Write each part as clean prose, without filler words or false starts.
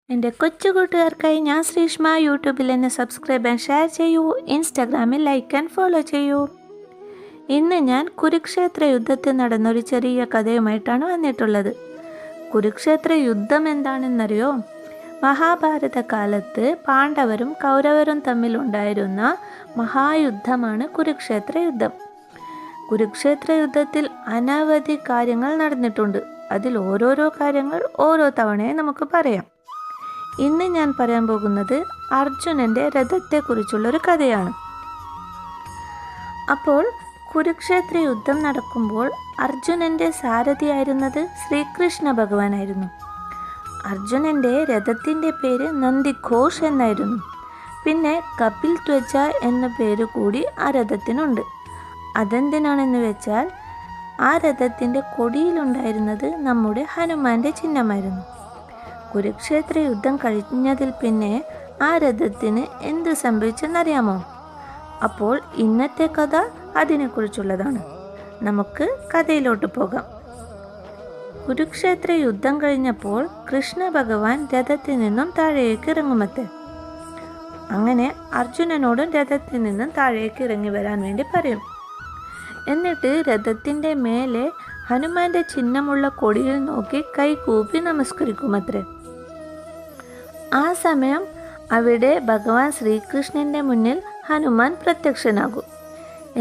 എൻ്റെ കൊച്ചു കൂട്ടുകാർക്കായി ഞാൻ ശ്രീഷ്മ. യൂട്യൂബിൽ എന്നെ സബ്സ്ക്രൈബ് ആൻഡ് ഷെയർ ചെയ്യൂ. ഇൻസ്റ്റാഗ്രാമിൽ ലൈക്ക് ആൻഡ് ഫോളോ ചെയ്യൂ. ഇന്ന് ഞാൻ കുരുക്ഷേത്ര യുദ്ധത്തിൽ നടന്നൊരു ചെറിയ കഥയുമായിട്ടാണ് വന്നിട്ടുള്ളത്. കുരുക്ഷേത്ര യുദ്ധം എന്താണെന്നറിയോ? മഹാഭാരത കാലത്ത് പാണ്ഡവരും കൗരവരും തമ്മിലുണ്ടായിരുന്ന മഹായുദ്ധമാണ് കുരുക്ഷേത്ര യുദ്ധം. കുരുക്ഷേത്ര യുദ്ധത്തിൽ അനവധി കാര്യങ്ങൾ നടന്നിട്ടുണ്ട്. അതിൽ ഓരോരോ കാര്യങ്ങൾ ഓരോ തവണയെ നമുക്ക് പറയാം. ഇന്ന് ഞാൻ പറയാൻ പോകുന്നത് അർജുനൻ്റെ രഥത്തെക്കുറിച്ചുള്ളൊരു കഥയാണ്. അപ്പോൾ കുരുക്ഷേത്ര യുദ്ധം നടക്കുമ്പോൾ അർജുനൻ്റെ സാരഥിയായിരുന്നത് ശ്രീകൃഷ്ണ ഭഗവാനായിരുന്നു. അർജുനൻ്റെ രഥത്തിൻ്റെ പേര് നന്ദിഘോഷ് എന്നായിരുന്നു. പിന്നെ കപിൽ ത്വജ എന്ന പേര് കൂടി ആ രഥത്തിനുണ്ട്. അതെന്തിനാണെന്ന് വെച്ചാൽ ആ രഥത്തിൻ്റെ കൊടിയിലുണ്ടായിരുന്നത് നമ്മുടെ ഹനുമാന്റെ ചിഹ്നമായിരുന്നു. കുരുക്ഷേത്ര യുദ്ധം കഴിഞ്ഞതിൽ പിന്നെ ആ രഥത്തിന് എന്ത് സംഭവിച്ചെന്നറിയാമോ? അപ്പോൾ ഇന്നത്തെ കഥ അതിനെക്കുറിച്ചുള്ളതാണ്. നമുക്ക് കഥയിലോട്ട് പോകാം. കുരുക്ഷേത്ര യുദ്ധം കഴിഞ്ഞപ്പോൾ കൃഷ്ണ ഭഗവാൻ രഥത്തിൽ നിന്നും താഴേക്ക് ഇറങ്ങുമത്തെ. അങ്ങനെ അർജുനനോടും രഥത്തിൽ നിന്നും താഴേക്ക് ഇറങ്ങി വരാൻ വേണ്ടി പറയും. എന്നിട്ട് രഥത്തിൻ്റെ മേലെ ഹനുമാന്റെ ചിഹ്നമുള്ള കൊടിയിൽ നോക്കി കൈകൂപ്പി നമസ്കരിക്കുമത്രേ. ആ സമയം അവിടെ ഭഗവാൻ ശ്രീകൃഷ്ണൻ്റെ മുന്നിൽ ഹനുമാൻ പ്രത്യക്ഷനാകും.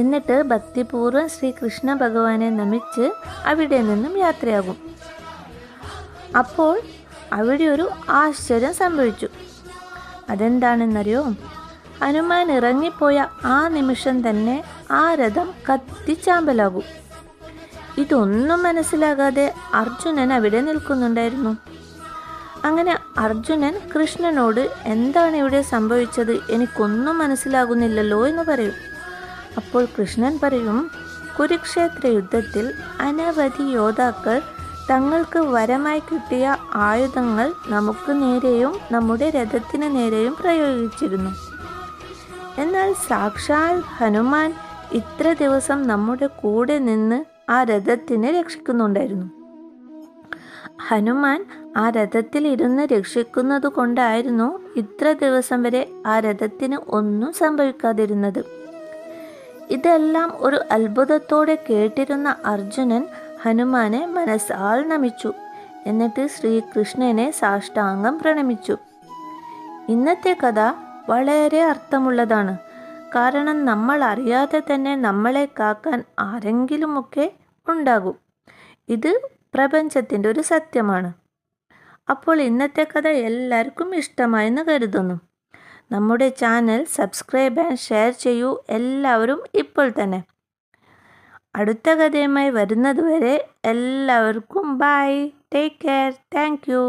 എന്നിട്ട് ഭക്തിപൂർവ്വം ശ്രീകൃഷ്ണ ഭഗവാനെ നമിച്ച് അവിടെ നിന്നും യാത്രയാകും. അപ്പോൾ അവിടെ ഒരു ആശ്ചര്യം സംഭവിച്ചു. അതെന്താണെന്നറിയോ? ഹനുമാൻ ഇറങ്ങിപ്പോയ ആ നിമിഷം തന്നെ ആ രഥം കത്തിച്ചാമ്പലാകും. ഇതൊന്നും മനസ്സിലാകാതെ അർജുനൻ അവിടെ നിൽക്കുന്നുണ്ടായിരുന്നു. അങ്ങനെ അർജുനൻ കൃഷ്ണനോട് എന്താണ് ഇവിടെ സംഭവിച്ചത്, എനിക്കൊന്നും മനസ്സിലാകുന്നില്ലല്ലോ എന്ന് പറയും. അപ്പോൾ കൃഷ്ണൻ പറയും, കുരുക്ഷേത്ര യുദ്ധത്തിൽ അനവധി യോദ്ധാക്കൾ തങ്ങൾക്ക് വരമായി കിട്ടിയ ആയുധങ്ങൾ നമുക്ക് നേരെയും നമ്മുടെ രഥത്തിന് നേരെയും പ്രയോഗിച്ചിരുന്നു. എന്നാൽ സാക്ഷാൽ ഹനുമാൻ ഇത്ര ദിവസം നമ്മുടെ കൂടെ നിന്ന് ആ രഥത്തിനെ രക്ഷിക്കുന്നുണ്ടായിരുന്നു. ഹനുമാൻ ആ രഥത്തിൽ ഇരുന്ന് രക്ഷിക്കുന്നത് കൊണ്ടായിരുന്നു ഇത്ര ദിവസം വരെ ആ രഥത്തിന് ഒന്നും സംഭവിക്കാതിരുന്നത്. ഇതെല്ലാം ഒരു അത്ഭുതത്തോടെ കേട്ടിരുന്ന അർജുനൻ ഹനുമാനെ മനസ്സാൽ നമിച്ചു. എന്നിട്ട് ശ്രീകൃഷ്ണനെ സാഷ്ടാംഗം പ്രണമിച്ചു. ഇന്നത്തെ കഥ വളരെ അർത്ഥമുള്ളതാണ്. കാരണം നമ്മൾ അറിയാതെ തന്നെ നമ്മളെ കാക്കാൻ ആരെങ്കിലുമൊക്കെ ഉണ്ടാകും. ഇത് പ്രപഞ്ചത്തിൻ്റെ ഒരു സത്യമാണ്. അപ്പോൾ ഇന്നത്തെ കഥ എല്ലാവർക്കും ഇഷ്ടമായെന്ന് കരുതുന്നു. നമ്മുടെ ചാനൽ സബ്സ്ക്രൈബ് ആൻഡ് ഷെയർ ചെയ്യൂ എല്ലാവരും ഇപ്പോൾ തന്നെ. അടുത്ത കഥയുമായി വരുന്നതുവരെ എല്ലാവർക്കും bye. Take care. Thank U.